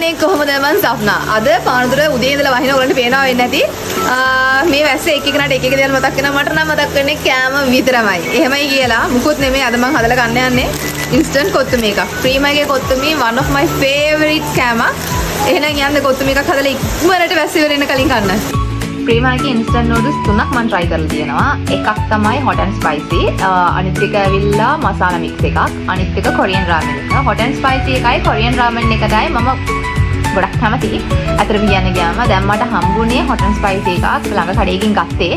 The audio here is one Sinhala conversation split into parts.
කෙනෙක් කොහොමද මං සප්නා අද පානදුර උදේ ඉඳලා වහින ඔයගලන්ට පේනවා වෙන්නේ නැති මේ වැස්සේ එක එකනට එක එක දේවල් මතක් වෙනවා මට නම් මතක් වෙන්නේ කෑම විතරමයි එහෙමයි කියලා මුකුත් නෙමෙයි අද මං හදලා ගන්න යන්නේ ඉන්ස්ටන්ට් කොත්තුමි එකක් ප්‍රීමගේ කොත්තුමි one of my favorite කෑම එහෙනම් යන්න කොත්තුමි එකක් හදලා ඉක්මනට වැස්සේ ඉවර වෙන කලින් කන්න ප්‍රීමගේ ඉන්ස්ටන්ට් නූඩල්ස් තුනක් මම try කරලා තියෙනවා එකක් තමයි hot and spicy අනිත් එක ඇවිල්ලා මසාලා mix එකක් අනිත් එක korean ramen එක hot and spicy එකයි korean ramen එකයි මම ගොඩක් කැමතියි අතර කියන්න ගියාම දැන් මට හම්බුනේ hot and spicy එකක් ළඟ කඩේකින් ගත්තේ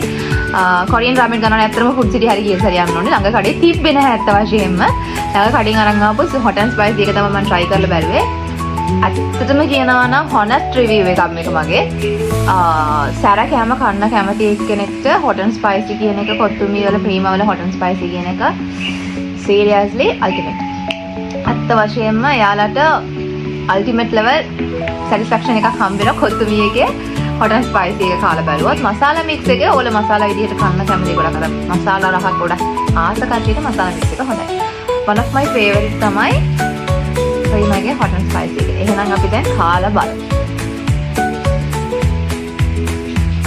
korean ramen ගන්න ඇත්තටම food city හරි ගිය සැරේ යන්න ඕනේ ළඟ කඩේ තිබ්බේ නැහැ ඇත්ත වශයෙන්ම ළඟ කඩෙන් අරන් ආපු hot and spicy එක තමයි මම try කරලා බැලුවේ ඇත්තටම කියනවා නම් honest review එකක් මේක මගේ සැර කෑම කන්න කැමති එක්කෙනෙක්ට hot and spicy කියන එක කොත්තුමි වල ප්‍රීම වල hot and spicy කියන එක seriously ultimate ඇත්ත වශයෙන්ම යාලට ultimate level satisfaction එකක් හම්බෙනවා කොත්තුමි එකේ hot and spicy එක කාලා බැලුවොත් මසාලා mix එකේ ඕල මසාලා විදිහට කන්න කැමති ගොඩක් අර මසාලා රහක් ගොඩක් ආස කට්ටියට මසාලා mix එක හොඳයි one of my favorite තමයි ප්‍රීමගේ hot and spicy එක එහෙනම් අපි දැන් කාලා බලමු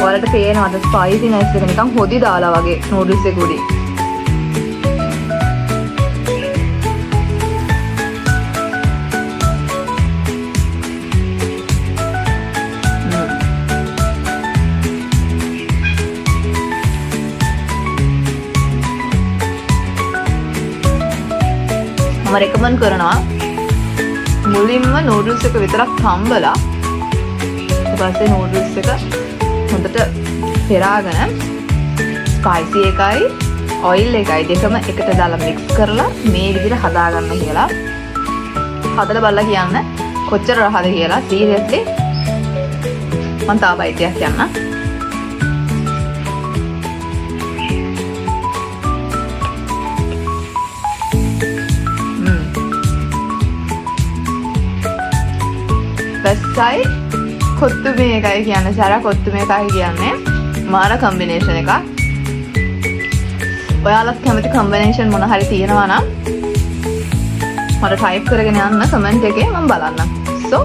ඔයාලට පේනවද ස්පයිසිනස් එක නිකන් හොදි දාලා වගේ නූඩල්ස් එක උඩින් මම රෙකමන්ඩ් කරනවා මුලින්ම නූඩල්ස් එක විතරක් තම්බලා ඊට පස්සේ නූඩල්ස් එක හොඳට පෙරාගෙන ස්පයිසි එකයි ඔයිල් එකයි දෙකම එකට දාලා මික්ස් කරලා මේ විදිහට හදාගන්න කියලා හදලා බලලා කියන්න කොච්චර රහද කියලා සීරියස්ලි මම තා බයිටයක් කියන්න බෙස්ටයි කොත්තුමි එකයි කියන්නේ සැර කොත්තුමි එකයි කියන්නේ මාර කම්බිනේෂන් එකක්. ඔයාලත් කැමති කම්බිනේෂන් මොන හරි තියෙනවා නම් මට ටයිප් කරගෙන යන්න කමෙන්ට් එකේ මම බලන්නම්. So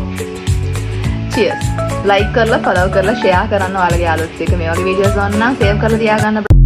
cheers. like කරලා follow කරලා share කරන්න ඔයාලගේ යාළුවොත් එක්ක මේ වගේ වීඩියෝස් ගන්න නම් save කරලා තියාගන්න.